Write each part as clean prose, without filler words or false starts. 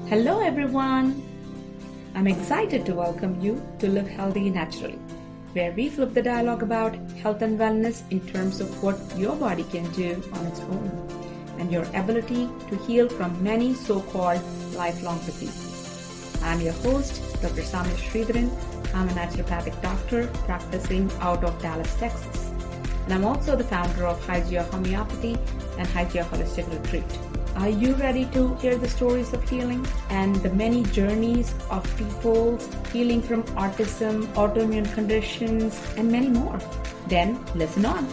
Hello, everyone. I'm excited to welcome you to Live Healthy Naturally, where we flip the dialogue about health and wellness in terms of what your body can do on its own and your ability to heal from many so-called lifelong diseases. I'm your host, Dr. Samya Sridharan. I'm a naturopathic doctor practicing out of Dallas, Texas. And I'm also the founder of Hygia Homeopathy and Hygia Holistic Retreat. Are you ready to hear the stories of healing and the many journeys of people healing from autism, autoimmune conditions, and many more? Then listen on.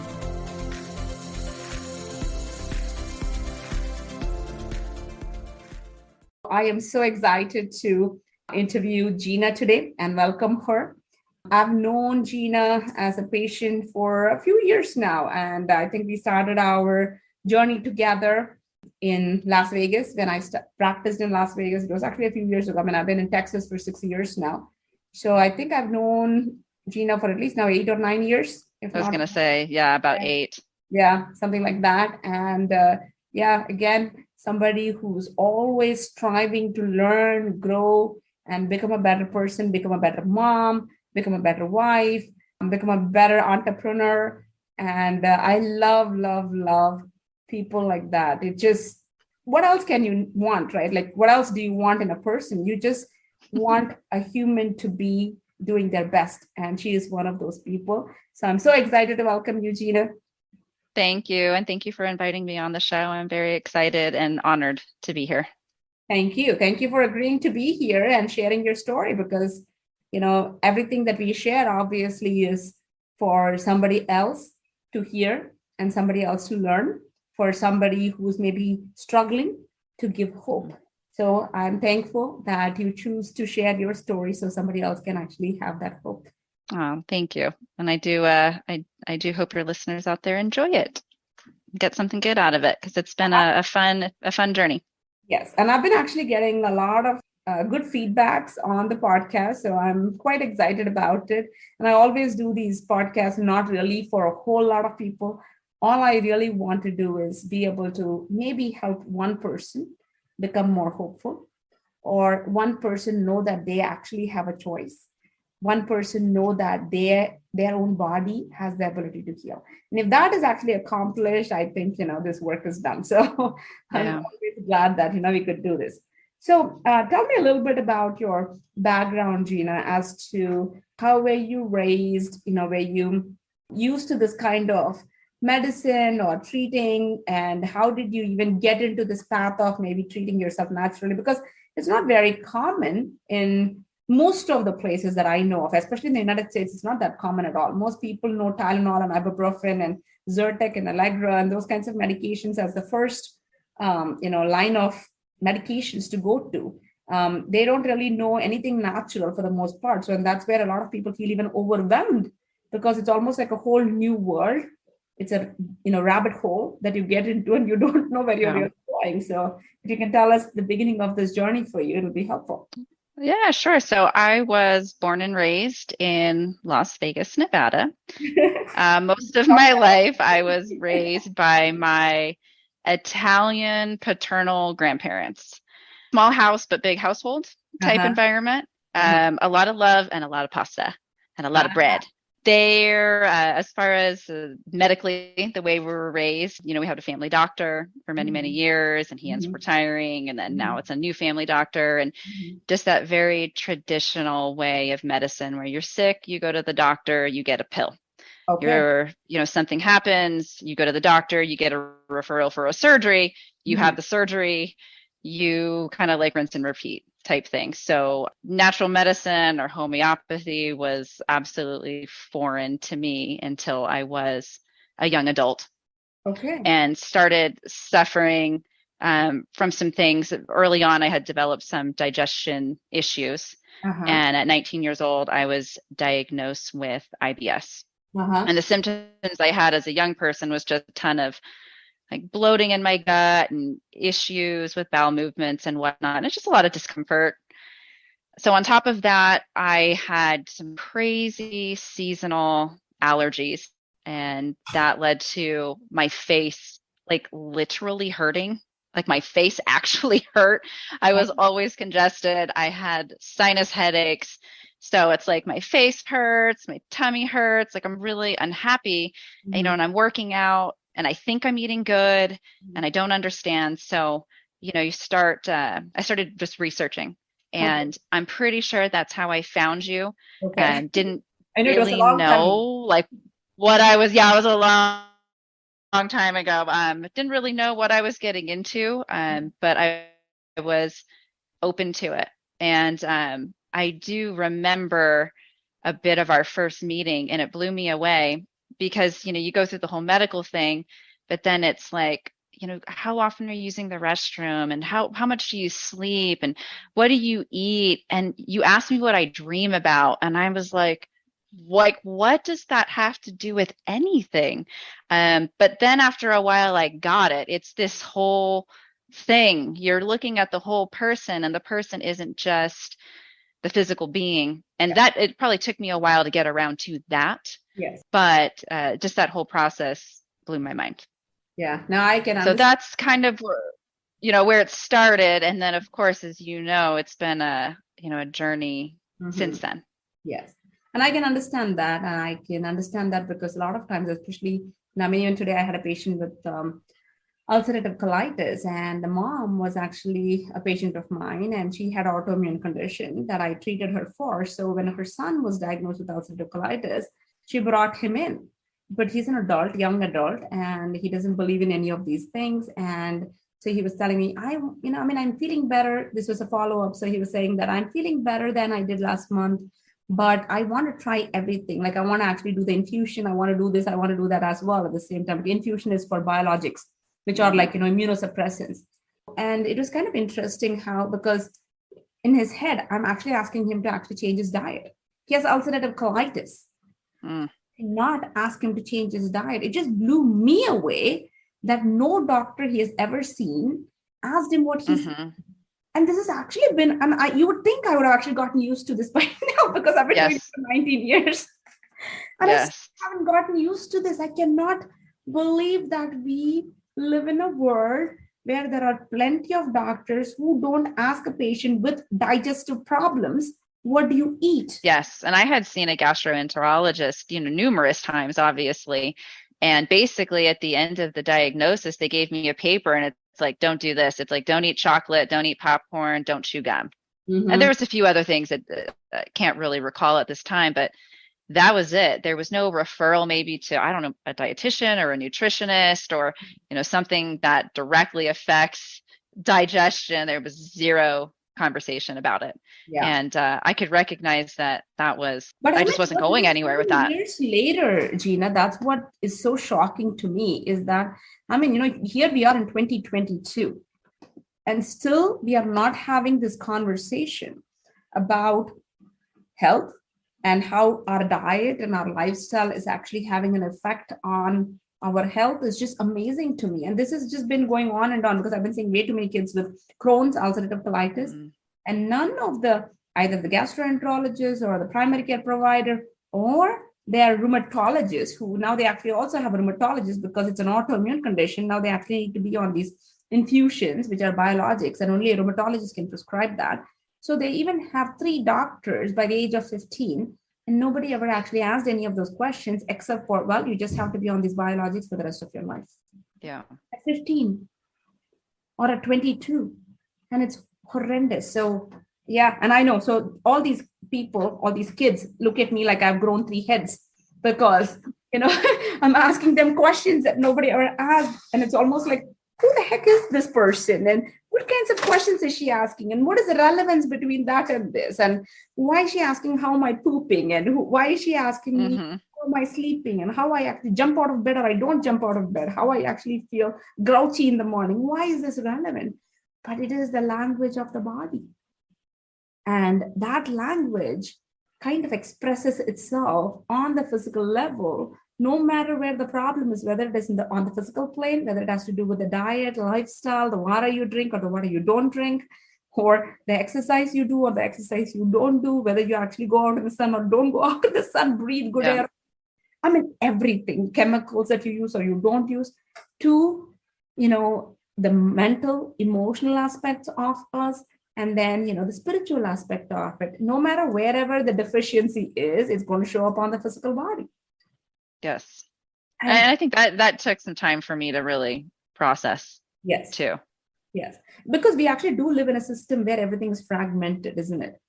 I am so excited to interview Gina today and welcome her. I've known Gina as a patient for a few years now, and I think we started our journey together in Las Vegas when I practiced in Las Vegas. It was actually a few years ago. I mean, I've been in Texas for 6 years now. So I think I've known Gina for at least now 8 or 9 years. I was going to say, about 8. Yeah, something like that. And again, somebody who's always striving to learn, grow, and become a better person, become a better mom, become a better wife, become a better entrepreneur. And I love people like that. It just, what else can you want, right? Like, what else do you want in a person? You just want a human to be doing their best. And she is one of those people. So I'm so excited to welcome you, Gina. Thank you. And thank you for inviting me on the show. I'm very excited and honored to be here. Thank you. Thank you for agreeing to be here and sharing your story, because, you know, everything that we share obviously is for somebody else to hear and somebody else to learn, for somebody who's maybe struggling to give hope. So I'm thankful that you choose to share your story so somebody else can actually have that hope. Oh, thank you. And I do hope your listeners out there enjoy it, get something good out of it, because it's been a fun journey. Yes. And I've been actually getting a lot of good feedbacks on the podcast. So I'm quite excited about it. And I always do these podcasts, not really for a whole lot of people. All I really want to do is be able to maybe help one person become more hopeful, or one person know that they actually have a choice. One person know that their own body has the ability to heal. And if that is actually accomplished, I think, this work is done. So I'm always glad that, we could do this. So tell me a little bit about your background, Gina, as to how were you raised, were you used to this kind of medicine or treating, and how did you even get into this path of maybe treating yourself naturally? Because it's not very common in most of the places that I know of, especially in the United States. It's not that common at all. Most people know Tylenol and ibuprofen and Zyrtec and Allegra and those kinds of medications as the first line of medications to go to. They don't really know anything natural for the most part. So, and that's where a lot of people feel even overwhelmed, because it's almost like a whole new world. It's a rabbit hole that you get into and you don't know where you're really going. So if you can tell us the beginning of this journey for you, it'll be helpful. Yeah, sure. So I was born and raised in Las Vegas, Nevada. Most of my life, I was raised by my Italian paternal grandparents. Small house, but big household type environment. A lot of love and a lot of pasta and a lot of bread. There, as far as medically, the way we were raised, we had a family doctor for many years, and he ends up retiring, and then now it's a new family doctor, and just that very traditional way of medicine where you're sick, you go to the doctor, you get a pill. Okay. Something happens, you go to the doctor, you get a referral for a surgery, you have the surgery, you kind of like rinse and repeat type thing. So natural medicine or homeopathy was absolutely foreign to me until I was a young adult. Okay. And started suffering from some things. Early on, I had developed some digestion issues. And at 19 years old, I was diagnosed with IBS. And the symptoms I had as a young person was just a ton of like bloating in my gut and issues with bowel movements and whatnot. And it's just a lot of discomfort. So on top of that, I had some crazy seasonal allergies, and that led to my face like literally hurting like my face actually hurt. I was always congested. I had sinus headaches. So it's like my face hurts, my tummy hurts, like I'm really unhappy, Mhm. and I'm working out and I think I'm eating good and I don't understand. So, you start, I started just researching, Okay. and I'm pretty sure that's how I found you, Okay. and didn't I know it was a really long time know ago. like what I was, yeah, it was a long time ago. Didn't really know what I was getting into, but I was open to it. And I do remember a bit of our first meeting, and it blew me away because, you go through the whole medical thing, but then it's like, how often are you using the restroom, and how much do you sleep, and what do you eat? And you asked me what I dream about, and I was like, what does that have to do with anything? But then after a while, I got it. It's this whole thing. You're looking at the whole person, and the person isn't just the physical being. And Yeah. that it probably took me a while to get around to that, Yes. but just that whole process blew my mind. Yeah. Now I can So understand. that's kind of where it started. And then, of course, as you know, it's been a journey Mhm. since then. Yes. And I can understand that. And I can understand that because a lot of times, especially, I mean, even today, I had a patient with ulcerative colitis, and the mom was actually a patient of mine, and she had autoimmune condition that I treated her for. So when her son was diagnosed with ulcerative colitis, she brought him in. But he's an adult, young adult, and he doesn't believe in any of these things. And so he was telling me, I mean, I'm feeling better. This was a follow up. So he was saying that I'm feeling better than I did last month, but I want to try everything. Like I want to actually do the infusion. I want to do this. I want to do that as well at the same time. The infusion is for biologics, which are like, immunosuppressants. And it was kind of interesting how, because in his head, I'm actually asking him to actually change his diet. He has ulcerative colitis. Mm. Not ask him to change his diet. It just blew me away that no doctor he has ever seen asked him what he's. Mm-hmm. And this has actually been, and you would think I would have actually gotten used to this by now because I've been doing it Yes. for 19 years. And I still Yes. haven't gotten used to this. I cannot believe that we live in a world where there are plenty of doctors who don't ask a patient with digestive problems, what do you eat? Yes. And I had seen a gastroenterologist, numerous times, obviously. And basically, at the end of the diagnosis, they gave me a paper, and it's like, don't do this. It's like, don't eat chocolate, don't eat popcorn, don't chew gum. And there Mm-hmm. was a few other things that I can't really recall at this time, but that was it. There was no referral maybe to, I don't know, a dietitian or a nutritionist, or, something that directly affects digestion. There was zero conversation about it. Yeah. And I could recognize that But I I mean, just wasn't what going is anywhere with 7 that. years later, Gina? That's what is so shocking to me is that, I mean, here we are in 2022, and still we are not having this conversation about health and how our diet and our lifestyle is actually having an effect on our health is just amazing to me. And this has just been going on and on because I've been seeing way too many kids with Crohn's, ulcerative colitis, Mm, and none of the either the gastroenterologist or the primary care provider or their rheumatologists, who now they actually also have a rheumatologist because it's an autoimmune condition. Now they actually need to be on these infusions, which are biologics, and only a rheumatologist can prescribe that. So they even have 3 doctors by the age of 15, and nobody ever actually asked any of those questions except for, well, you just have to be on these biologics for the rest of your life. yeah. At 15 or at 22. And it's horrendous. So, yeah. And I know. So, all these people, all these kids look at me like I've grown 3 heads because, I'm asking them questions that nobody ever asked. And it's almost like, who the heck is this person? And what kinds of questions is she asking? And what is the relevance between that and this? And why is she asking how am I pooping? And why is she asking me Hmm. how am I sleeping? And how I actually jump out of bed or I don't jump out of bed? How I actually feel grouchy in the morning? Why is this relevant? But it is the language of the body. And that language kind of expresses itself on the physical level, no matter where the problem is, whether it is on the physical plane, whether it has to do with the diet, lifestyle, the water you drink or the water you don't drink, or the exercise you do or the exercise you don't do, whether you actually go out in the sun or don't go out in the sun, breathe good Yeah. air. I mean, everything, chemicals that you use or you don't use, to, the mental, emotional aspects of us, and then, the spiritual aspect of it. No matter wherever the deficiency is, it's going to show up on the physical body. Yes. And And I think that took some time for me to really process yes, too. yes, because we actually do live in a system where everything is fragmented, isn't it?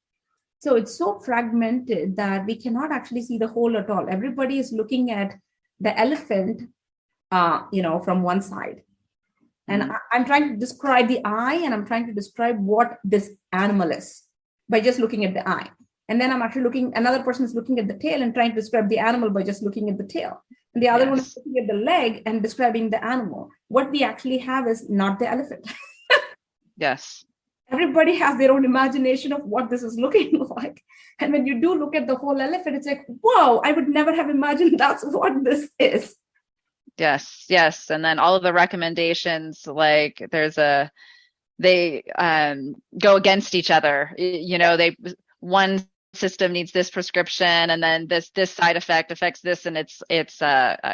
So it's so fragmented that we cannot actually see the whole at all. Everybody is looking at the elephant, from one side. And Mm. I'm trying to describe the eye, and I'm trying to describe what this animal is by just looking at the eye. And then I'm actually another person is looking at the tail and trying to describe the animal by just looking at the tail. And the other one is Yes. looking at the leg and describing the animal. What we actually have is not the elephant. Yes. Everybody has their own imagination of what this is looking like. And when you do look at the whole elephant, it's like, whoa, I would never have imagined that's what this is. Yes. Yes. And then all of the recommendations, like they go against each other. One system needs this prescription, and then this side effect affects this, and it's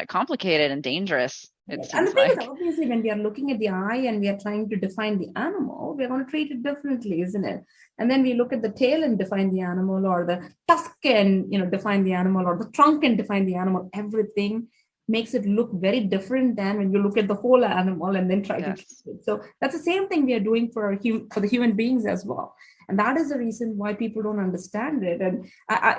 complicated and dangerous, it Yes. And the seems thing is, like. obviously, when we are looking at the eye and we are trying to define the animal, we're going to treat it differently, isn't it? And then we look at the tail and define the animal, or the tusk and define the animal, or the trunk and define the animal. Everything makes it look very different than when you look at the whole animal and then try to treat Yes. it. So that's the same thing we are doing for the human beings as well. And that is the reason why people don't understand it. And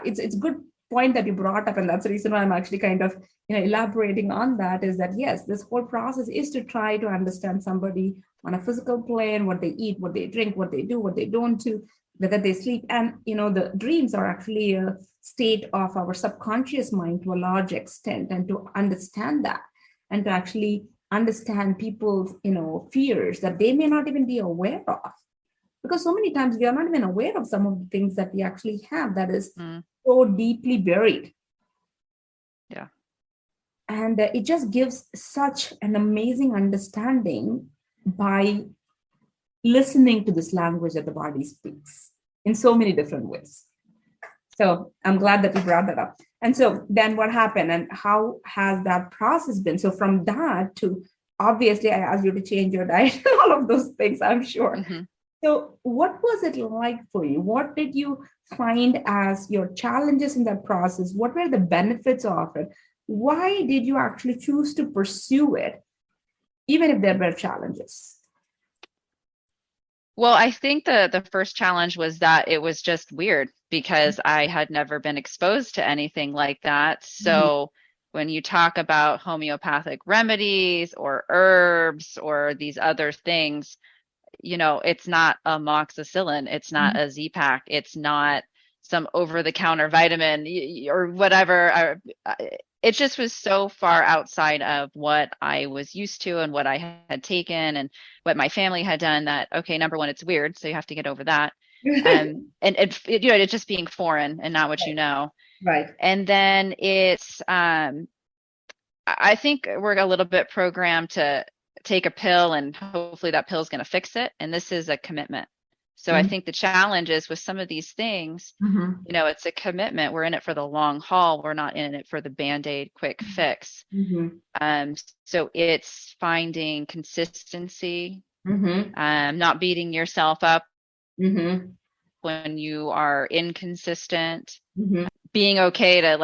it's a good point that you brought up, and that's the reason why I'm actually kind of elaborating on that, is that yes, this whole process is to try to understand somebody on a physical plane, what they eat, what they drink, what they do, what they don't do, whether they sleep. And the dreams are actually a state of our subconscious mind to a large extent. And to understand that, and to actually understand people's fears that they may not even be aware of, because so many times we are not even aware of some of the things that we actually have that is Mm. so deeply buried. Yeah. And it just gives such an amazing understanding by listening to this language that the body speaks in so many different ways. So I'm glad that you brought that up. And so then what happened, and how has that process been? So from that to, obviously, I asked you to change your diet and all of those things, I'm sure. Mm-hmm. So what was it like for you? What did you find as your challenges in that process? What were the benefits of it? Why did you actually choose to pursue it, even if there were challenges? Well, I think the first challenge was that it was just weird because I had never been exposed to anything like that. Mhm. So when you talk about homeopathic remedies or herbs or these other things, it's not amoxicillin, it's not a Z-Pack, it's not some over-the-counter vitamin or whatever. It just was so far outside of what I was used to and what I had taken and what my family had done that, okay, number one, it's weird, so you have to get over that. And it's just being foreign and not what you know. Right. And then I think we're a little bit programmed to take a pill and hopefully that pill is going to fix it. And this is a commitment. So I Mhm. think the challenge is with some of these things, Mhm. it's a commitment. We're in it for the long haul. We're not in it for the Band-Aid quick fix. Mhm. So it's finding consistency, Mhm. not beating yourself up Mhm. when you are inconsistent, Mhm. being okay to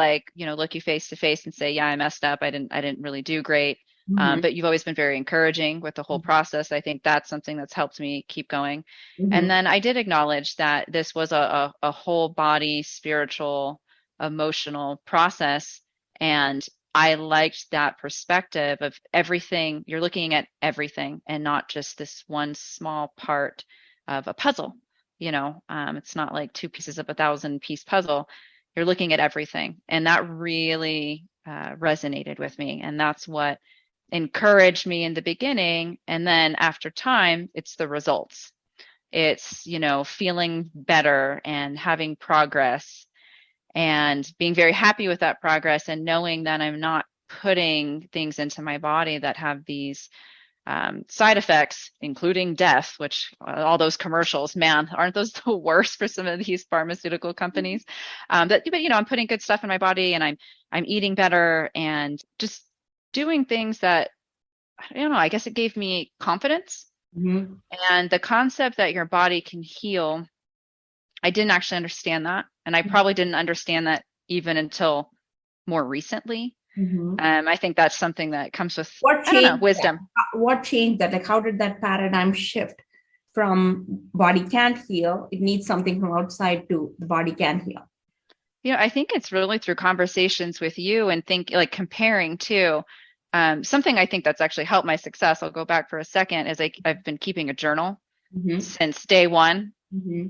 look you face to face and say, yeah, I messed up. I didn't really do great. Mhm. But you've always been very encouraging with the whole process. I think that's something that's helped me keep going. And Mhm. then I did acknowledge that this was a whole body, spiritual, emotional process. And I liked that perspective of everything. You're looking at everything and not just this one small part of a puzzle. It's not like two pieces of 1,000-piece puzzle. You're looking at everything. And that really resonated with me. And that's what encouraged me in the beginning. And then after time, it's the results. It's, feeling better and having progress and being very happy with that progress and knowing that I'm not putting things into my body that have these side effects, including death, which all those commercials, man, aren't those the worst for some of these pharmaceutical companies? But I'm putting good stuff in my body and I'm eating better and just doing things that I don't know, I guess it gave me confidence. Mm-hmm. And the concept that your body can heal, I didn't actually understand that. And I probably didn't understand that even until more recently. Mm-hmm. I think that's something that comes with, What I don't know, changed that? wisdom. What changed that? Like, how did that paradigm shift from body can't heal, it needs something from outside to the body can heal? I think it's really through conversations with you and think like comparing too. Something I think that's actually helped my success. I'll go back for a second. Is I've been keeping a journal Mm-hmm. since day one. Mm-hmm.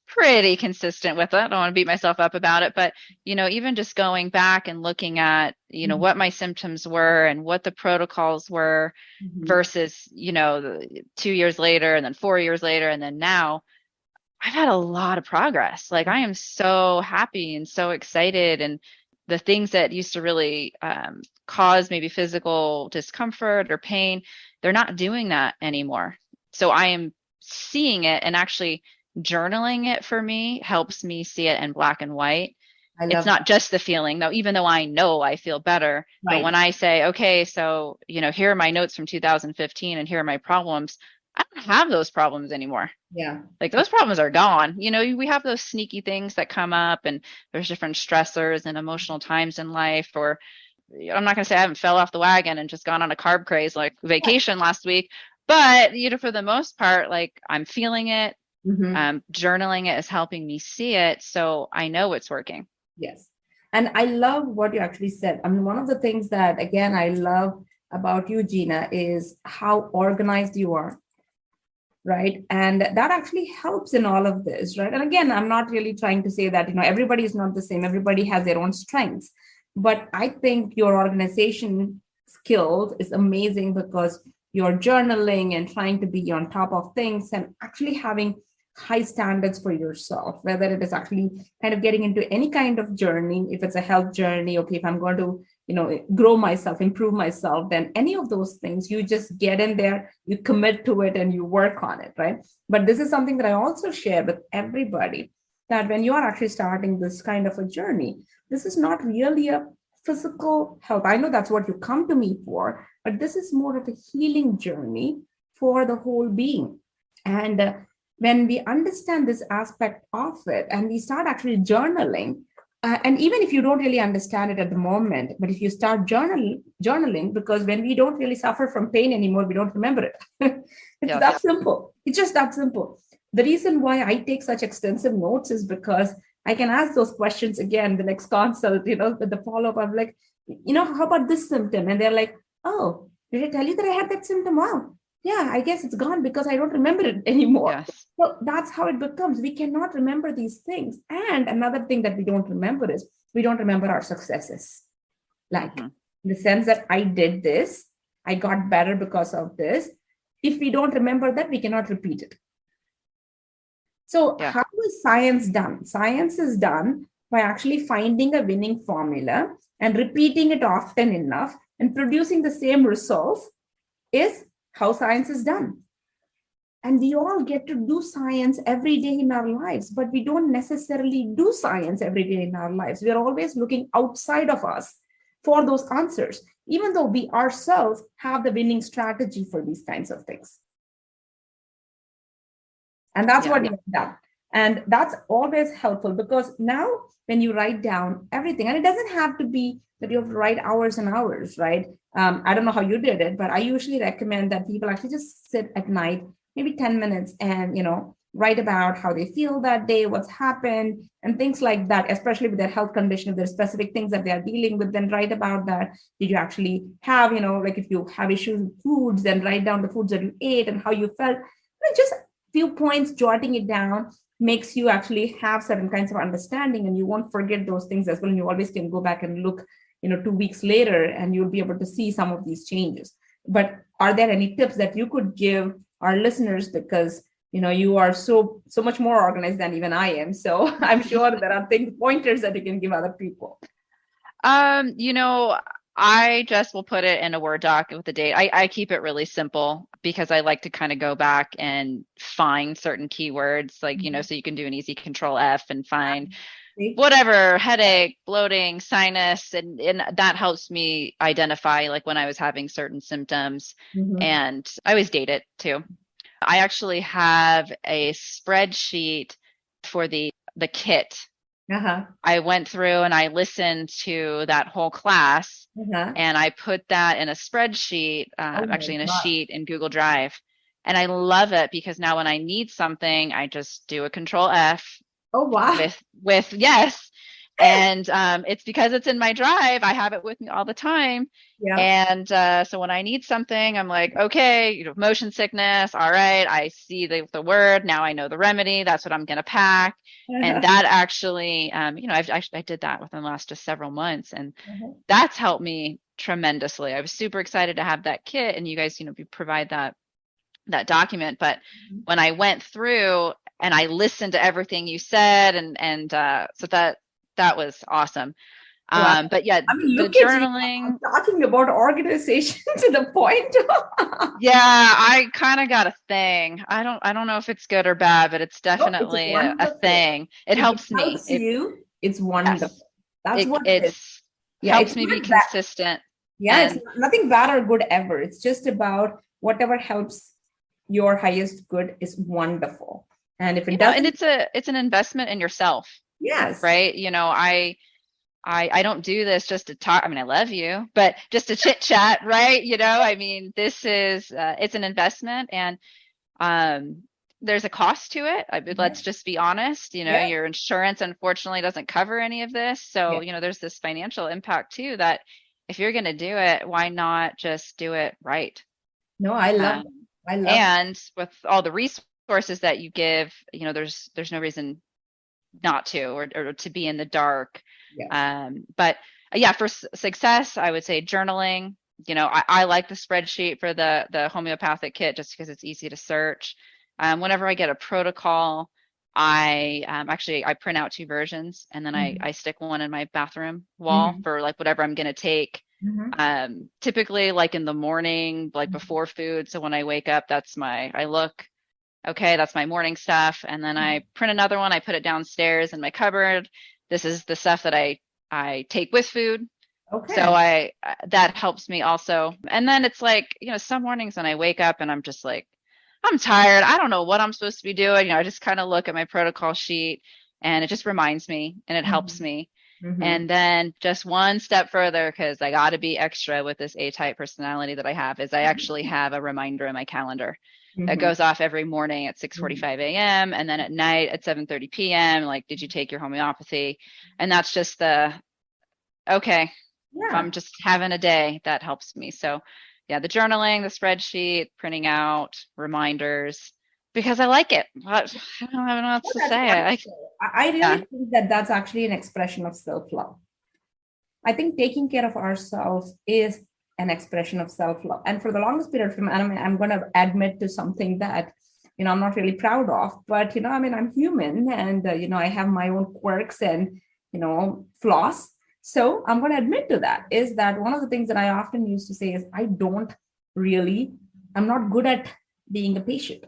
Pretty consistent with it. I don't want to beat myself up about it, but even just going back and looking at, what my symptoms were and what the protocols were Mm-hmm. versus, 2 years later and then 4 years later and then now, I've had a lot of progress. Like I am so happy and so excited, and the things that used to really cause maybe physical discomfort or pain, they're not doing that anymore. So I am seeing it, and actually journaling it for me helps me see it in black and white. I It's love not just the feeling though, even though I know I feel better. But right. when I say, okay, so, here are my notes from 2015 and here are my problems, I don't have those problems anymore. Yeah. Like those problems are gone. We have those sneaky things that come up, and there's different stressors and emotional times in life. Or I'm not going to say I haven't fell off the wagon and just gone on a carb craze like vacation last week, but for the most part, like I'm feeling it. Mm-hmm. Journaling it is helping me see it, so I know it's working. Yes. And I love what you actually said. I mean, one of the things that, again, I love about you, Gina, is how organized you are, right? And that actually helps in all of this, right? And again, I'm not really trying to say that, everybody is not the same, everybody has their own strengths. But I think your organization skills is amazing because you're journaling and trying to be on top of things and actually having high standards for yourself, whether it is actually kind of getting into any kind of journey. If it's a health journey, okay, if I'm going to grow myself, improve myself, then any of those things, you just get in there, you commit to it and you work on it, right? But this is something that I also share with everybody, that when you are actually starting this kind of a journey, this is not really a physical health. I know that's what you come to me for, but this is more of a healing journey for the whole being. And when we understand this aspect of it and we start actually journaling, and even if you don't really understand it at the moment, but if you start journaling, because when we don't really suffer from pain anymore, we don't remember it. It's Yes. that simple. It's just that simple. The reason why I take such extensive notes is because I can ask those questions again the next consult, with the follow-up. I'm like, how about this symptom? And they're like, oh, did I tell you that I had that symptom? Wow. Yeah, I guess it's gone because I don't remember it anymore. Yes. So that's how it becomes. We cannot remember these things. And another thing that we don't remember is we don't remember our successes. Like in the sense that I did this, I got better because of this. If we don't remember that, we cannot repeat it. So Yeah. how is science done? Science is done by actually finding a winning formula and repeating it often enough and producing the same results is how science is done. And we all get to do science every day in our lives, but we don't necessarily do science every day in our lives. We are always looking outside of us for those answers, even though we ourselves have the winning strategy for these kinds of things. And that's what you've done. And that's always helpful because now when you write down everything, and it doesn't have to be that you have to write hours and hours, right? I don't know how you did it, but I usually recommend that people actually just sit at night, maybe 10 minutes, and write about how they feel that day, what's happened, and things like that, especially with their health condition. If there's specific things that they are dealing with, then write about that. Did you actually have, like if you have issues with foods, then write down the foods that you ate and how you felt. Just few points, jotting it down makes you actually have certain kinds of understanding, and you won't forget those things as well. And you always can go back and look 2 weeks later, and you'll be able to see some of these changes. But are there any tips that you could give our listeners, because you are so much more organized than even I am, so I'm sure there are pointers that you can give other people? I just will put it in a Word doc with the date. I keep it really simple because I like to kind of go back and find certain keywords, like, so you can do an easy Control F and find whatever, headache, bloating, sinus, and that helps me identify like when I was having certain symptoms. Mm-hmm. And I always date it too. I actually have a spreadsheet for the kit. Uh-huh. I went through and I listened to that whole class, Uh-huh. and I put that in a spreadsheet, Oh my actually in a God. sheet in Google Drive. And I love it because now when I need something, I just do a control F Oh wow. with yes. And it's because it's in my drive. I have it with me all the time. Yeah. And so when I need something, I'm like, okay, motion sickness. All right, I see the word. Now I know the remedy. That's what I'm going to pack. And Uh-huh. that actually, I did that within the last just several months, and Uh-huh. that's helped me tremendously. I was super excited to have that kit, and you guys, provide that document. But when I went through and I listened to everything you said, and so that was awesome. Wow. But yeah, I mean, the look at you. journaling, I'm talking about organization to the point. yeah, I kind of got a thing. I don't know if it's good or bad, but it's No, it's definitely a wonderful. thing. It If it helps me. helps you, it's Yes, wonderful. That's it what it is. it's Yeah, it's helps me be not bad. consistent. Yeah, it's And nothing bad or good ever. It's just about whatever helps your highest good is wonderful. And if it and doesn't, it's an investment in yourself, yes. right? I don't do this just to talk. I mean, I love you, but just to chit chat, right? I mean, this is it's an investment, and um, there's a cost to it. Yeah, Let's just be honest. yeah, Your insurance unfortunately doesn't cover any of this, yeah. so there's this financial impact too. That if you're going to do it, why not just do it right? No, I love Um, that. I love that. and with all the resources that you give, there's no reason not to, or to be in the dark. Yes. But yeah, for success, I would say journaling. I like the spreadsheet for the homeopathic kit just because it's easy to search. Whenever I get a protocol, I print out two versions, and then I stick one in my bathroom wall Mm-hmm. for like whatever I'm going to take. Mm-hmm. Typically like in the morning, like before food. So when I wake up, I look, okay, that's my morning stuff. And then I print another one, I put it downstairs in my cupboard. This is the stuff that I take with food. So Okay. that helps me also. And then it's like, some mornings when I wake up and I'm just like, I'm tired. I don't know what I'm supposed to be doing. I just kind of look at my protocol sheet, and it just reminds me and it helps Mm-hmm. me. Mm-hmm. And then just one step further, because I got to be extra with this A-type personality that I have, is I actually have a reminder in my calendar that Mm-hmm. goes off every morning at Mm-hmm. 6:45 a.m. and then at night at 7:30 p.m. Like, did you take your homeopathy? And that's just okay, if Yeah. I'm just having a day, that helps me. So yeah, the journaling, the spreadsheet, printing out reminders, because I like it. I don't have else Oh, to that's say. wonderful. I really Yeah. think that that's actually an expression of self-love. I think taking care of ourselves is an expression of self-love. And for the longest period of time, I'm going to admit to something that, I'm not really proud of, but, I'm human, and, I have my own quirks and, flaws. So I'm going to admit to that, is that one of the things that I often used to say is I'm not good at being a patient.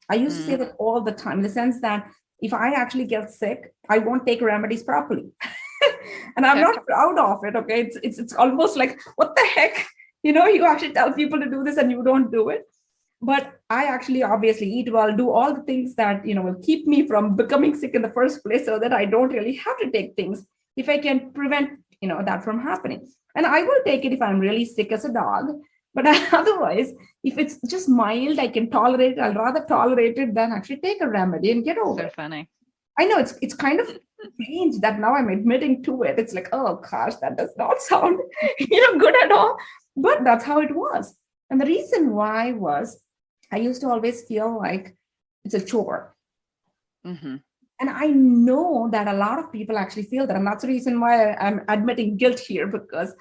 I used to say Mm, that all the time, in the sense that if I actually get sick, I won't take remedies properly. And I'm okay. not proud of it. Okay. It's almost like, what the heck? You actually tell people to do this and you don't do it. But I actually obviously eat well, do all the things that will keep me from becoming sick in the first place, so that I don't really have to take things if I can prevent that from happening. And I will take it if I'm really sick as a dog. But otherwise, if it's just mild, I can tolerate it. I'll rather tolerate it than actually take a remedy and get over So it. funny. I know it's kind of strange that now I'm admitting to it. It's like, oh gosh, that does not sound good at all. But that's how it was. And the reason why was, I used to always feel like it's a chore. Hmm. And I know that a lot of people actually feel that. And that's the reason why I'm admitting guilt here, because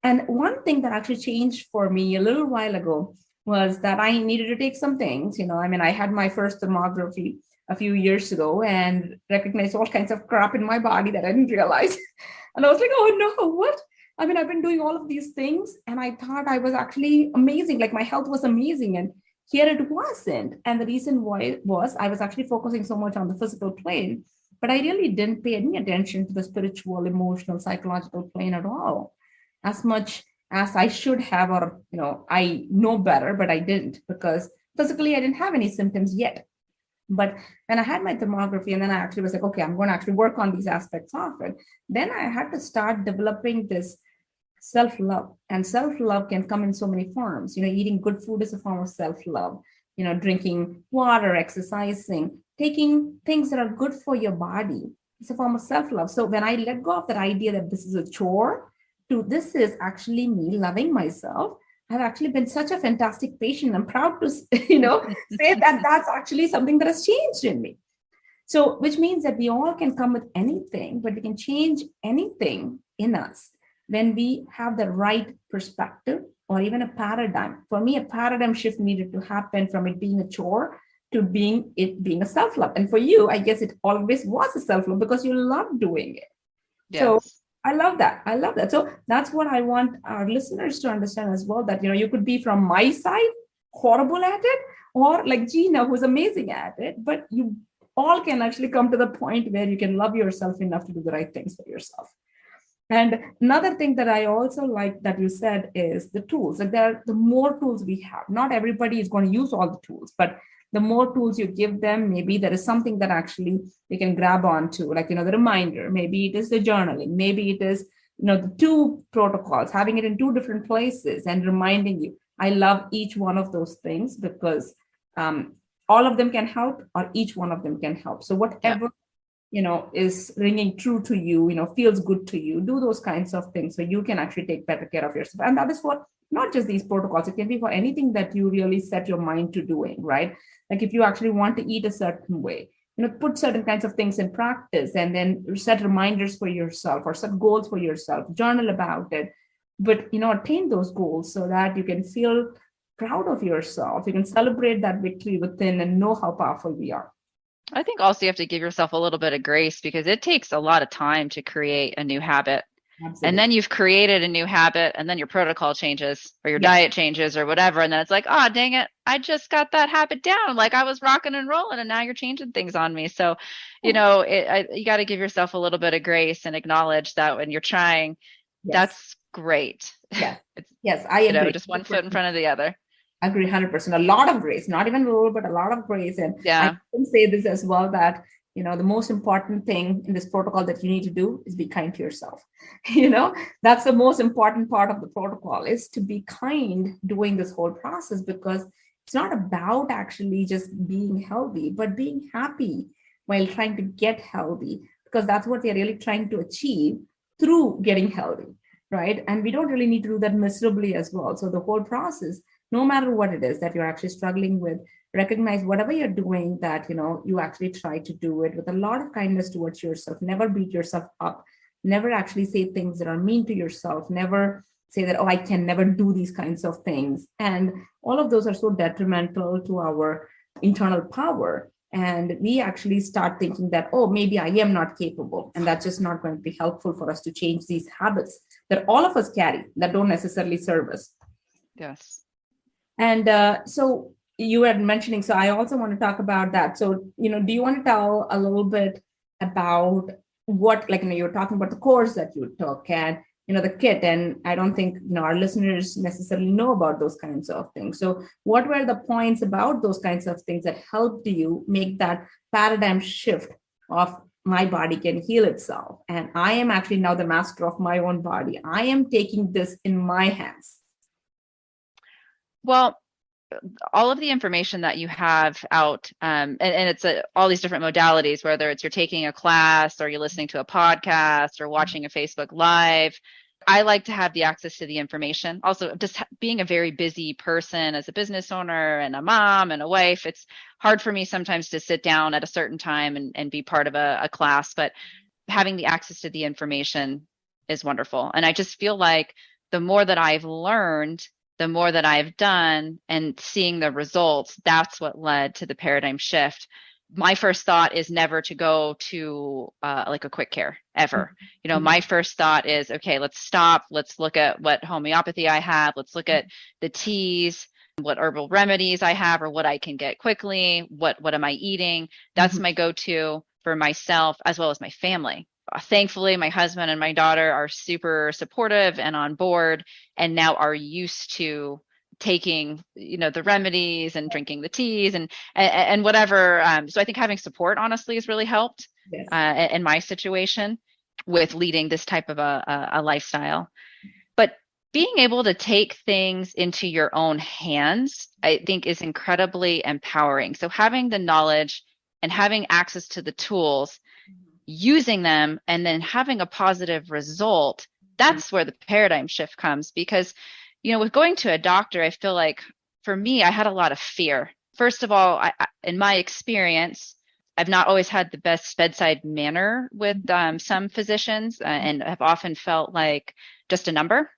and one thing that actually changed for me a little while ago was that I needed to take some things. I had my first thermography a few years ago and recognized all kinds of crap in my body that I didn't realize. And I was like, oh no, what? I've been doing all of these things and I thought I was actually amazing. Like my health was amazing. And here it wasn't. And the reason why was I was actually focusing so much on the physical plane but I really didn't pay any attention to the spiritual, emotional, psychological plane at all, as much as I should have, or I know better, but I didn't, because physically I didn't have any symptoms yet. But when I had my thermography, and then I actually was like, okay, I'm going to actually work on these aspects of it, then I had to start developing this self-love. And self-love can come in so many forms. Eating good food is a form of self-love. Drinking water, exercising, taking things that are good for your body, it's a form of self-love. So when I let go of that idea that this is a chore, to this is actually me loving myself, I've actually been such a fantastic patient. I'm proud to, say that that's actually something that has changed in me. So, which means that we all can come with anything, but we can change anything in us when we have the right perspective, or even a paradigm. For me, a paradigm shift needed to happen from it being a chore to being a self-love. And for you, I guess it always was a self-love because you love doing it. Yes. So I love that. I love that. So that's what I want our listeners to understand as well, that, you could be from my side, horrible at it, or like Gina, who's amazing at it, but you all can actually come to the point where you can love yourself enough to do the right things for yourself. And another thing that I also like that you said is the tools. Like, the more tools we have, not everybody is going to use all the tools, but the more tools you give them, maybe there is something that actually they can grab onto, like, the reminder, maybe it is the journaling, maybe it is, the 2 protocols, having it in 2 different places and reminding you. I love each one of those things because all of them can help, or each one of them can help. So whatever, is ringing true to you, feels good to you, do those kinds of things so you can actually take better care of yourself. And that is what, not just these protocols, it can be for anything that you really set your mind to doing, right? Like, if you actually want to eat a certain way, put certain kinds of things in practice, and then set reminders for yourself, or set goals for yourself, journal about it, but, attain those goals so that you can feel proud of yourself. You can celebrate that victory within and know how powerful we are. I think also you have to give yourself a little bit of grace, because it takes a lot of time to create a new habit. Absolutely. And then you've created a new habit, and then your protocol changes, or your diet changes, or whatever. And then it's like, oh, dang it, I just got that habit down. Like, I was rocking and rolling, and now you're changing things on me. So, you got to give yourself a little bit of grace and acknowledge that when you're trying, that's great. Yes, I agree. Just one foot in front of the other. I agree 100%. A lot of grace, not even a little, but a lot of grace. And I can say this as well, that, the most important thing in this protocol that you need to do is be kind to yourself. That's the most important part of the protocol, is to be kind during this whole process, because it's not about actually just being healthy, but being happy while trying to get healthy, because that's what we're really trying to achieve through getting healthy, right? And we don't really need to do that miserably as well. So the whole process, no matter what it is that you're actually struggling with, recognize whatever you're doing, that, you actually try to do it with a lot of kindness towards yourself. Never beat yourself up. Never actually say things that are mean to yourself. Never say that, oh, I can never do these kinds of things. And all of those are so detrimental to our internal power. And we actually start thinking that, oh, maybe I am not capable. And that's just not going to be helpful for us to change these habits that all of us carry that don't necessarily serve us. Yes. And so you were mentioning, so I also want to talk about that. So, do you want to tell a little bit about what, like, you were talking about the course that you took, and, the kit, and I don't think, our listeners necessarily know about those kinds of things. So what were the points about those kinds of things that helped you make that paradigm shift of, my body can heal itself, and I am actually now the master of my own body. I am taking this in my hands. Well, all of the information that you have out, and it's all these different modalities, whether it's you're taking a class, or you're listening to a podcast, or watching a Facebook Live. I like to have the access to the information. Also, just being a very busy person as a business owner and a mom and a wife, it's hard for me sometimes to sit down at a certain time and be part of a class, but having the access to the information is wonderful. And I just feel like the more that I've learned, the more that I've done, and seeing the results, that's what led to the paradigm shift. My first thought is never to go to like a quick care ever. My first thought is, okay, let's stop. Let's look at what homeopathy I have. Let's look at the teas, what herbal remedies I have, or what I can get quickly. What am I eating? That's my go-to. for myself as well as my family. Thankfully, my husband and my daughter are super supportive and on board, and now are used to taking, the remedies and drinking the teas and whatever. So I think having support honestly has really helped Yes. In my situation with leading this type of a lifestyle. But being able to take things into your own hands, I think, is incredibly empowering. So having the knowledge and having access to the tools, using them, and then having a positive result, that's where the paradigm shift comes. Because, with going to a doctor, I feel like for me, I had a lot of fear. First of all, in my experience, I've not always had the best bedside manner with some physicians, and have often felt like just a number.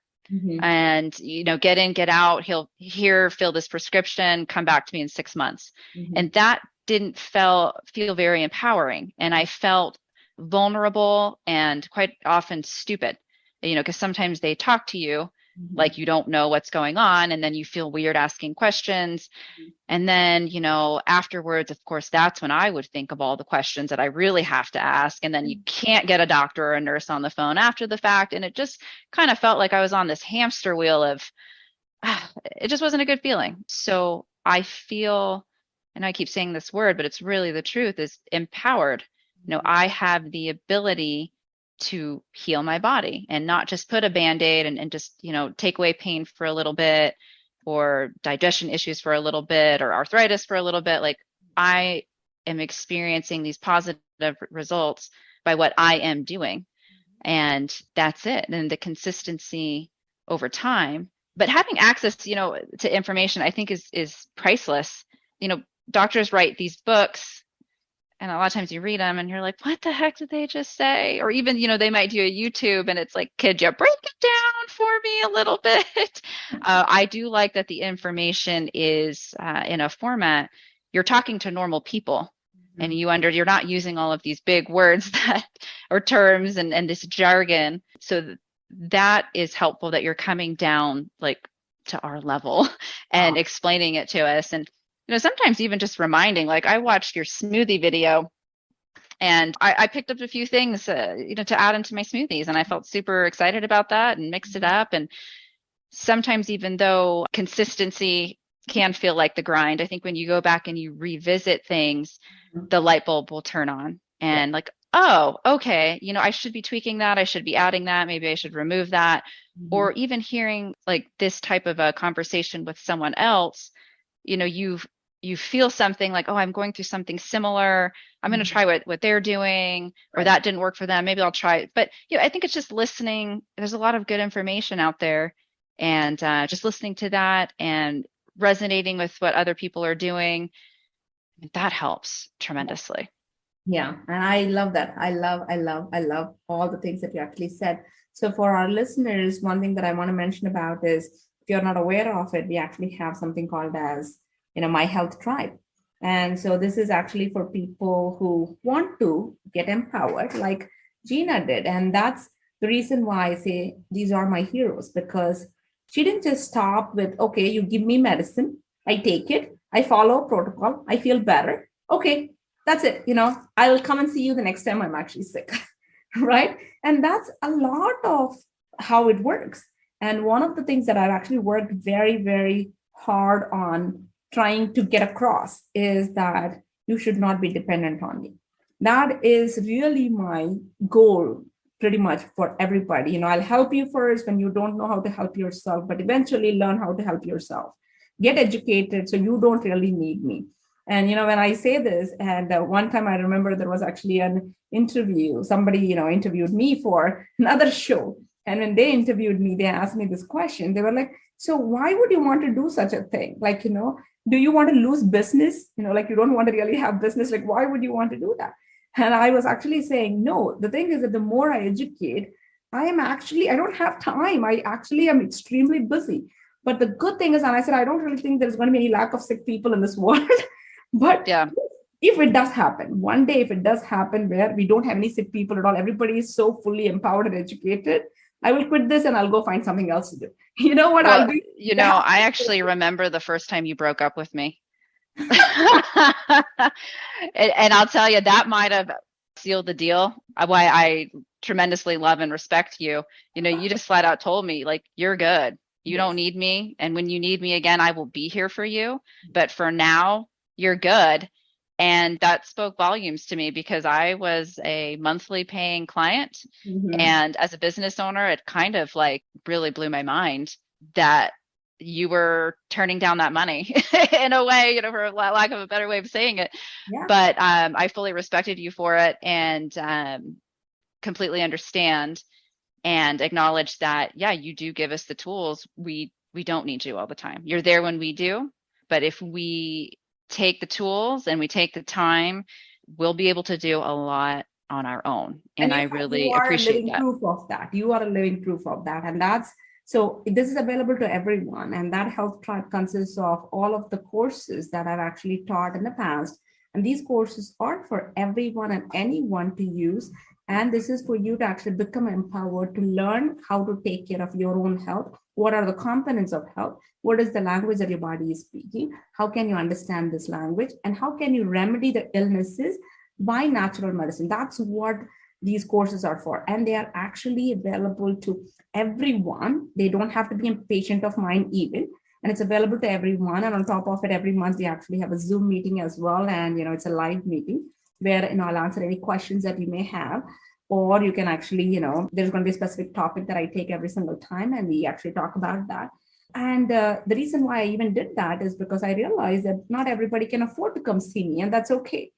And, get in, get out, fill this prescription, come back to me in 6 months. And that didn't feel very empowering. And I felt vulnerable and quite often stupid, because sometimes they talk to you like you don't know what's going on, and then you feel weird asking questions. And then, afterwards, of course, that's when I would think of all the questions that I really have to ask. And then you can't get a doctor or a nurse on the phone after the fact. And it just kind of felt like I was on this hamster wheel of, it just wasn't a good feeling. So I feel, and I keep saying this word, but it's really the truth, is empowered. I have the ability to heal my body and not just put a Band-Aid and just, take away pain for a little bit, or digestion issues for a little bit, or arthritis for a little bit. Like, I am experiencing these positive results by what I am doing. And that's it. And the consistency over time, but having access, to information, I think is priceless. Doctors write these books, and a lot of times you read them and you're like, what the heck did they just say? Or even, they might do a YouTube and it's like, could you break it down for me a little bit? I do like that the information is in a format, you're talking to normal people, and you're not using all of these big words or terms and this jargon. So that is helpful, that you're coming down like to our level and explaining it to us. And sometimes even just reminding, like, I watched your smoothie video and I picked up a few things, to add into my smoothies. And I felt super excited about that and mixed it up. And sometimes, even though consistency can feel like the grind, I think when you go back and you revisit things, the light bulb will turn on and like, oh, okay, I should be tweaking that. I should be adding that. Maybe I should remove that. Or even hearing like this type of a conversation with someone else, you feel something like, oh, I'm going through something similar. I'm going to try what they're doing, or that didn't work for them. Maybe I'll try it. But I think it's just listening. There's a lot of good information out there, and just listening to that and resonating with what other people are doing, that helps tremendously. Yeah. And I love that. I love all the things that you actually said. So for our listeners, one thing that I want to mention about is, if you're not aware of it, we actually have something called as, My Health Tribe. And so this is actually for people who want to get empowered like Gina did. And that's the reason why I say these are my heroes, because she didn't just stop with, okay, you give me medicine, I take it, I follow protocol, I feel better. Okay, that's it. I'll come and see you the next time I'm actually sick. Right. And that's a lot of how it works. And one of the things that I've actually worked very, very hard on trying to get across is that you should not be dependent on me. That is really my goal, pretty much, for everybody. I'll help you first when you don't know how to help yourself, but eventually learn how to help yourself. Get educated so you don't really need me. And, when I say this, and one time I remember there was actually an interview, somebody, interviewed me for another show. And when they interviewed me, they asked me this question. They were like, so why would you want to do such a thing? Like, do you want to lose business? Like, you don't want to really have business. Like, why would you want to do that? And I was actually saying, no, the thing is that the more I educate, I don't have time. I actually am extremely busy. But the good thing is, and I said, I don't really think there's going to be any lack of sick people in this world. But yeah, if it does happen, one day, if it does happen where we don't have any sick people at all, everybody is so fully empowered and educated, I will quit this and I'll go find something else to do. You know what I'll do? I actually remember the first time you broke up with me. and I'll tell you, that might have sealed the deal. Why I tremendously love and respect you. You just flat out told me, like, you're good. You Yes. don't need me. And when you need me again, I will be here for you. But for now, you're good. And that spoke volumes to me because I was a monthly paying client. Mm-hmm. And as a business owner, it kind of like really blew my mind that you were turning down that money in a way, for lack of a better way of saying it. Yeah. But I fully respected you for it and completely understand and acknowledge that, yeah, you do give us the tools. We don't need you all the time. You're there when we do. But if we take the tools and we take the time, we'll be able to do a lot on our own. And I You really are a appreciate living that. proof of that. You are a living proof of that. And that's so this is available to everyone. And that health tribe consists of all of the courses that I've actually taught in the past. And these courses are for everyone and anyone to use. And this is for you to actually become empowered to learn how to take care of your own health. What are the components of health? What is the language that your body is speaking? How can you understand this language? And how can you remedy the illnesses by natural medicine? That's what these courses are for. And they are actually available to everyone. They don't have to be a patient of mine even. And it's available to everyone. And on top of it, every month we actually have a Zoom meeting as well. And it's a live meeting where I'll answer any questions that you may have. Or you can actually, there's going to be a specific topic that I take every single time, and we actually talk about that. And the reason why I even did that is because I realized that not everybody can afford to come see me, and that's okay.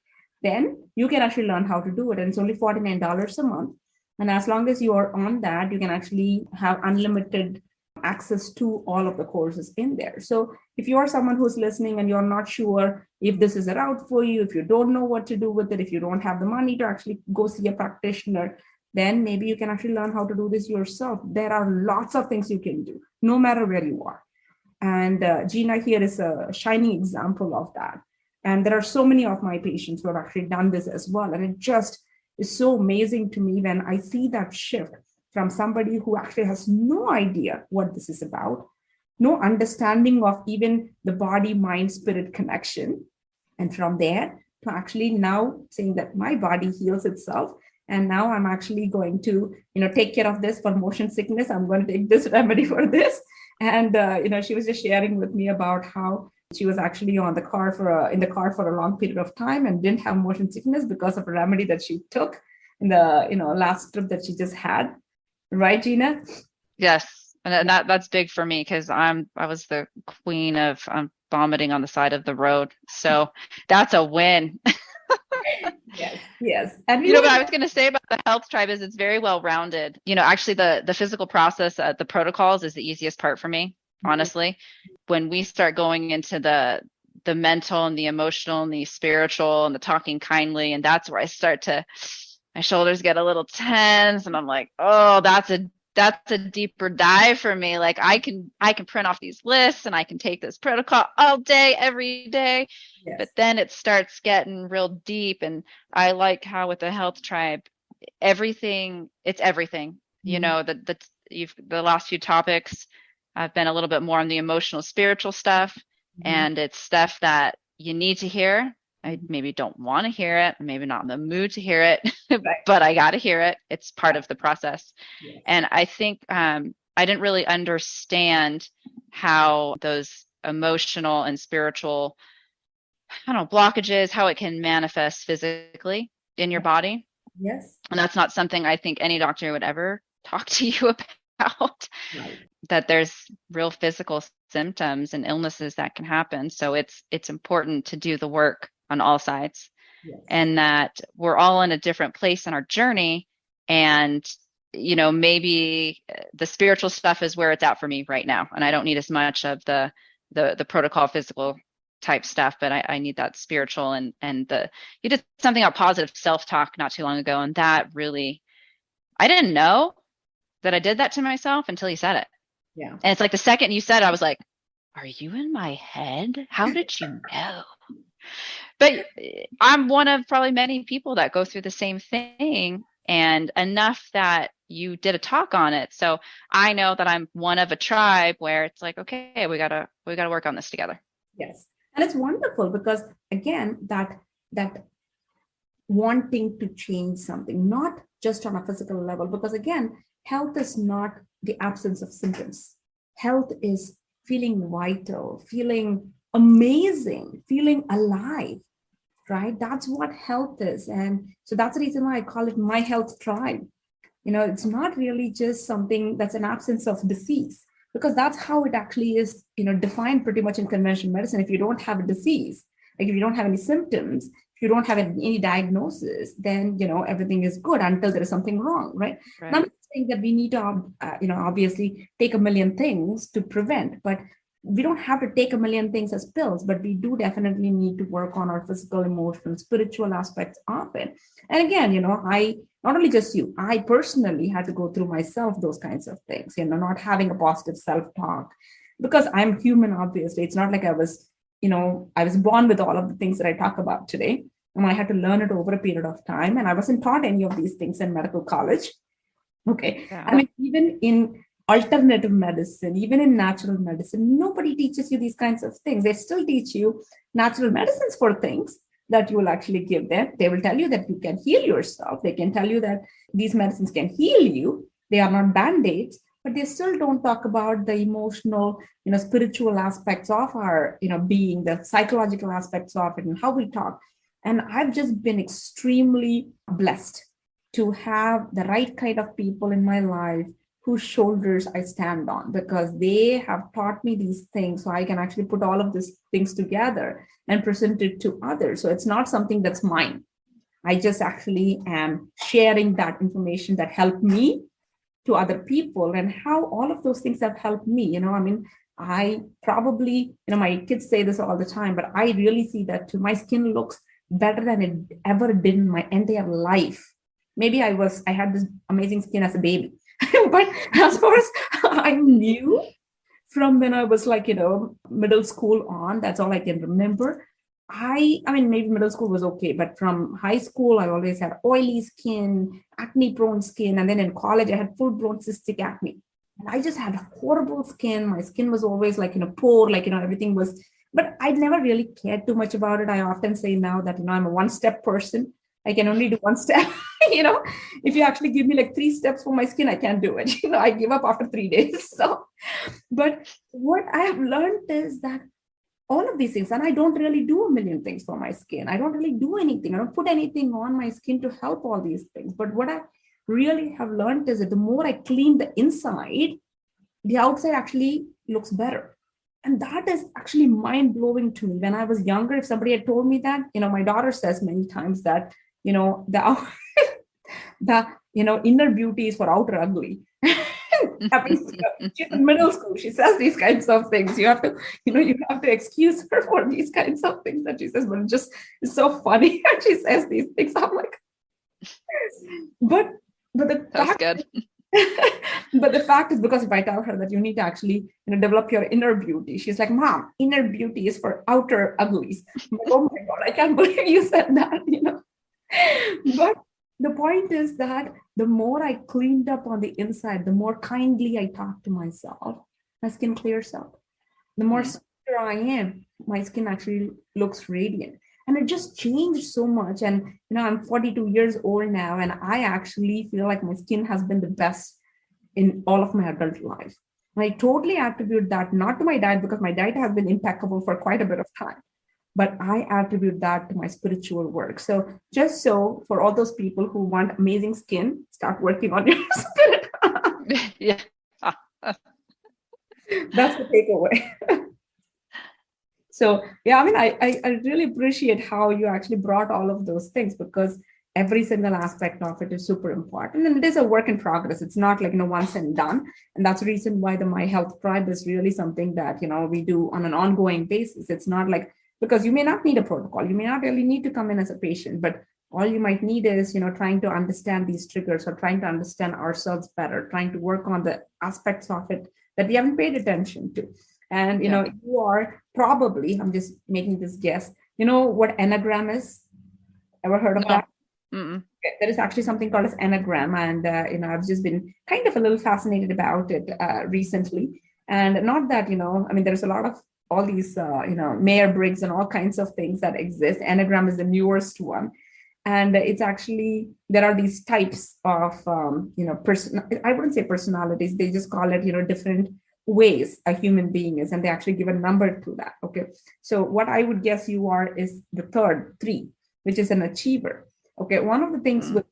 Then you can actually learn how to do it. And it's only $49 a month. And as long as you are on that, you can actually have unlimited access to all of the courses in there. So if you are someone who's listening and you're not sure if this is a route for you, if you don't know what to do with it, if you don't have the money to actually go see a practitioner, then maybe you can actually learn how to do this yourself. There are lots of things you can do, no matter where you are. And Gina here is a shining example of that. And there are so many of my patients who have actually done this as well. And it just is so amazing to me when I see that shift from somebody who actually has no idea what this is about, no understanding of even the body, mind, spirit connection. And from there to actually now saying that my body heals itself. And now I'm actually going to, take care of this for motion sickness. I'm going to take this remedy for this. And, she was just sharing with me about how she was actually in the car for a long period of time and didn't have motion sickness because of a remedy that she took in the, last trip that she just had. Right, Gina? Yes. And that's big for me because I was the queen of vomiting on the side of the road. So that's a win. Yes. And what I was going to say about the health tribe is it's very well rounded. Actually the physical process, the protocols is the easiest part for me, honestly. When we start going into the mental and the emotional and the spiritual and the talking kindly, and that's where I start to, my shoulders get a little tense and I'm like, oh, that's a deeper dive for me. Like I can print off these lists and I can take this protocol all day, every day. Yes. But then it starts getting real deep. And I like how with the health tribe, it's everything. Mm-hmm. The last few topics, I've been a little bit more on the emotional, spiritual stuff. Mm-hmm. And it's stuff that you need to hear. I maybe don't want to hear it, maybe not in the mood to hear it, right. But I got to hear it. It's part of the process. Yes. And I think I didn't really understand how those emotional and spiritual, blockages, how it can manifest physically in your body. Yes. And that's not something I think any doctor would ever talk to you about. Right. That there's real physical symptoms and illnesses that can happen. So it's important to do the work on all sides. Yes. And that we're all in a different place in our journey. And, maybe the spiritual stuff is where it's at for me right now. And I don't need as much of the protocol physical type stuff, but I need that spiritual and you did something about positive self-talk not too long ago. And that really, I didn't know that I did that to myself until you said it. Yeah. And it's like the second you said it, I was like, are you in my head? How did you know? But I'm one of probably many people that go through the same thing, and enough that you did a talk on it. So I know that I'm one of a tribe where it's like, okay, we gotta work on this together. Yes. And it's wonderful because again, that wanting to change something, not just on a physical level, because again, health is not the absence of symptoms. Health is feeling vital, feeling amazing, feeling alive, right? That's what health is. And so that's the reason why I call it my health tribe. It's not really just something that's an absence of disease, because that's how it actually is, defined pretty much in conventional medicine. If you don't have a disease, like if you don't have any symptoms, if you don't have any diagnosis, then everything is good until there is something wrong, right? And I'm Right. not saying that we need to obviously take a million things to prevent, but we don't have to take a million things as pills, but we do definitely need to work on our physical, emotional, spiritual aspects of it. And again, I not only just you, I personally had to go through myself those kinds of things, not having a positive self-talk, because I'm human, obviously. It's not like I was born with all of the things that I talk about today. And I had to learn it over a period of time. And I wasn't taught any of these things in medical college. Okay. Yeah. I mean, even in alternative medicine, even in natural medicine, nobody teaches you these kinds of things. They still teach you natural medicines for things that you will actually give them. They will tell you that you can heal yourself. They can tell you that these medicines can heal you. They are not band-aids, but they still don't talk about the emotional, spiritual aspects of our, being, the psychological aspects of it and how we talk. And I've just been extremely blessed to have the right kind of people in my life whose shoulders I stand on, because they have taught me these things so I can actually put all of these things together and present it to others. So it's not something that's mine. I just actually am sharing that information that helped me to other people, and how all of those things have helped me. I mean, I probably, my kids say this all the time, but I really see that too. My skin looks better than it ever did in my entire life. Maybe I had this amazing skin as a baby, but as far as I knew from when I was like, middle school on, that's all I can remember. I mean, maybe middle school was okay, but from high school, I always had oily skin, acne prone skin. And then in college, I had full blown cystic acne. And I just had horrible skin. My skin was always like, poor, like, everything was, but I never really cared too much about it. I often say now that, I'm a one step person. I can only do one step. If you actually give me like 3 steps for my skin, I can't do it. I give up after 3 days. So, but what I have learned is that all of these things, and I don't really do a million things for my skin. I don't really do anything. I don't put anything on my skin to help all these things. But what I really have learned is that the more I clean the inside, the outside actually looks better. And that is actually mind blowing to me. When I was younger, if somebody had told me that, my daughter says many times that, the the inner beauty is for outer ugly. I mean, she's in middle school. She says these kinds of things. You have to, you have to excuse her for these kinds of things that she says. But it's so funny that she says these things. I'm like, but the That's fact, good. but the fact is, because if I tell her that you need to actually, develop your inner beauty, she's like, "Mom, inner beauty is for outer uglies." I'm like, oh my God, I can't believe you said that. But the point is that the more I cleaned up on the inside, the more kindly I talk to myself, my skin clears up. The more softer I am, my skin actually looks radiant. And it just changed so much. And, I'm 42 years old now, and I actually feel like my skin has been the best in all of my adult life. And I totally attribute that not to my diet, because my diet has been impeccable for quite a bit of time, but I attribute that to my spiritual work. So just so for all those people who want amazing skin, start working on your spirit. Yeah. That's the takeaway. So yeah, I mean, I really appreciate how you actually brought all of those things, because every single aspect of it is super important, and it is a work in progress. It's not like once and done. And that's the reason why the My Health Tribe is really something that we do on an ongoing basis. It's not like, because you may not need a protocol, you may not really need to come in as a patient, but all you might need is trying to understand these triggers, or trying to understand ourselves better, trying to work on the aspects of it that we haven't paid attention to. And you are probably, I'm just making this guess, what Enneagram is? Ever heard of No. that? Mm-mm. There is actually something called as Enneagram, and I've just been kind of a little fascinated about it recently. And not that I mean, there's a lot of all these Mayer Briggs and all kinds of things that exist. Enneagram is the newest one, And it's actually, there are these types of, I wouldn't say personalities, they just call it, different ways a human being is, and they actually give a number to that. Okay. So what I would guess you are is the third three, which is an achiever. Okay. One of the things with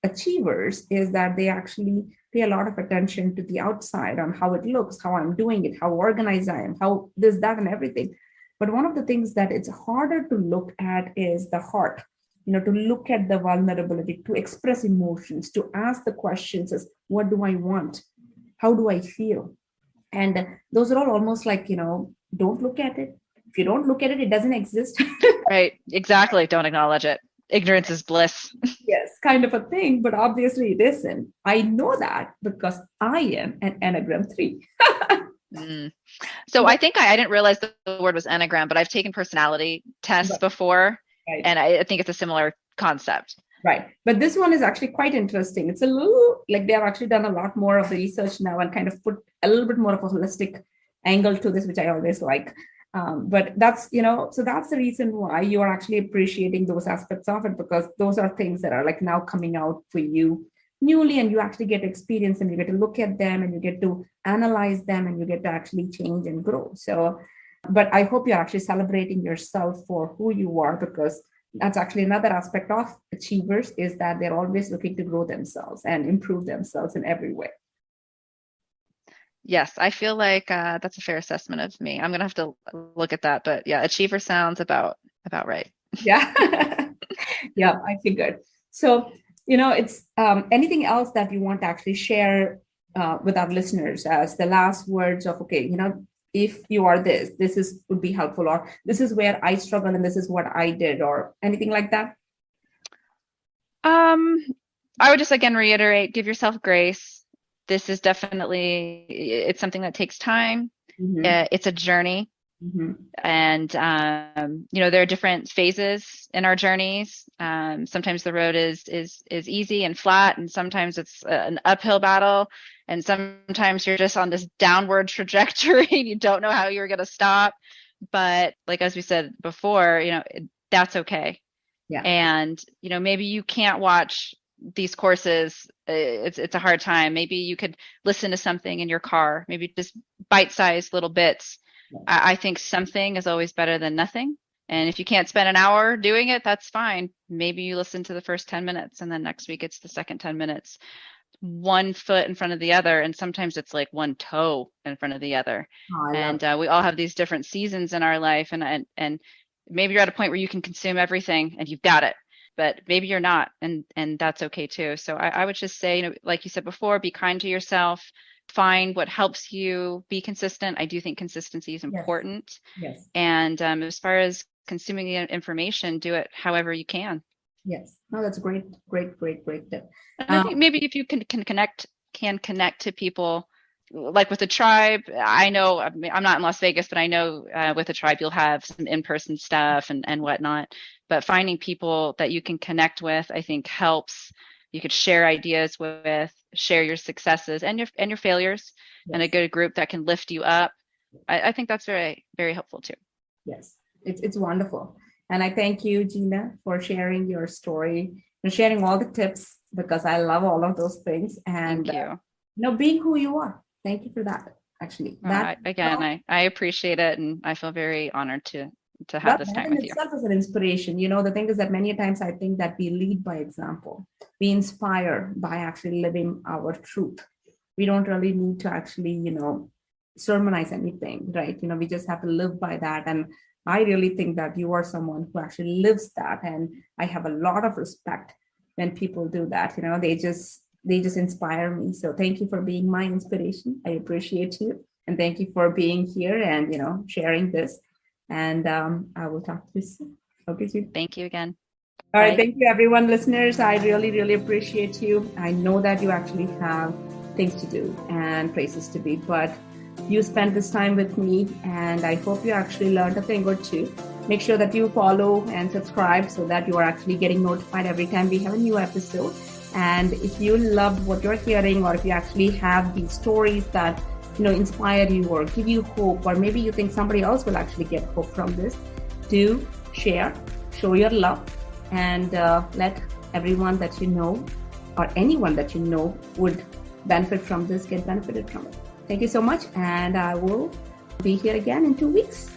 achievers is that they actually pay a lot of attention to the outside on how it looks, how I'm doing it, how organized I am, how this, that, and everything. But one of the things that it's harder to look at is the heart, to look at the vulnerability, to express emotions, to ask the questions as, what do I want? How do I feel? And those are all almost like, don't look at it. If you don't look at it, it doesn't exist. Right. Exactly. Don't acknowledge it. Ignorance is bliss. Yes, kind of a thing, but obviously it isn't. I know that because I am an Enneagram 3. So I think I didn't realize the word was Enneagram, but I've taken personality tests before, and I think it's a similar concept. Right. But this one is actually quite interesting. It's a little like they have actually done a lot more of the research now and kind of put a little bit more of a holistic angle to this, which I always like. But that's, so that's the reason why you are actually appreciating those aspects of it, because those are things that are like now coming out for you newly, and you actually get experience and you get to look at them and you get to analyze them and you get to actually change and grow. So, but I hope you're actually celebrating yourself for who you are, because that's actually another aspect of achievers, is that they're always looking to grow themselves and improve themselves in every way. Yes, I feel like that's a fair assessment of me. I'm gonna have to look at that, but yeah, achiever sounds about right. Yeah, yeah, I figured. So, it's anything else that you want to actually share with our listeners as the last words of, okay, if you are this would be helpful, or this is where I struggle and this is what I did, or anything like that? I would just again reiterate, give yourself grace. This is definitely, it's something that takes time. It's a journey. And, there are different phases in our journeys. Sometimes the road is easy and flat, and sometimes it's an uphill battle. And sometimes you're just on this downward trajectory and you don't know how you're going to stop. But like, as we said before, that's okay. Yeah. And, maybe you can't watch these courses. It's a hard time. Maybe you could listen to something in your car, maybe just bite-sized little bits. I think something is always better than nothing. And if you can't spend an hour doing it, that's fine. Maybe you listen to the first 10 minutes and then next week it's the second 10 minutes. One foot in front of the other. And sometimes it's like one toe in front of the other. And we all have these different seasons in our life. And maybe you're at a point where you can consume everything and you've got it. But maybe you're not, and that's okay too. So I would just say, like you said before, be kind to yourself, find what helps you be consistent. I do think consistency is important. Yes. And as far as consuming the information, do it however you can. Yes. No, that's great tip. And I think maybe if you can connect to people, like with the tribe, I know I'm not in Las Vegas, but I know with the tribe, you'll have some in-person stuff and whatnot. But finding people that you can connect with, I think helps. You could share ideas with, share your successes and your failures, and a good group that can lift you up. I think that's very, very helpful too. Yes, it's wonderful. And I thank you, Gina, for sharing your story and sharing all the tips, because I love all of those things. And thank you. Being who you are. Thank you for that. Actually, I appreciate it, and I feel very honored to have this time with you. Itself is an inspiration. The thing is that many times I think that we lead by example. We inspire by actually living our truth. We don't really need to actually, sermonize anything, right? We just have to live by that. And I really think that you are someone who actually lives that. And I have a lot of respect when people do that. They just inspire me. So thank you for being my inspiration. I appreciate you. And thank you for being here and, sharing this. And I will talk to you soon. Okay, Jude. Thank you again. All right. Thank you, everyone, listeners. I really, really appreciate you. I know that you actually have things to do and places to be, but you spent this time with me, and I hope you actually learned a thing or two. Make sure that you follow and subscribe so that you are actually getting notified every time we have a new episode. And if you love what you're hearing, or if you actually have these stories that inspire you or give you hope, or maybe you think somebody else will actually get hope from this, do share, show your love, and let everyone that you know or anyone that you know would benefit from this get benefited from it. Thank you so much, and I will be here again in 2 weeks.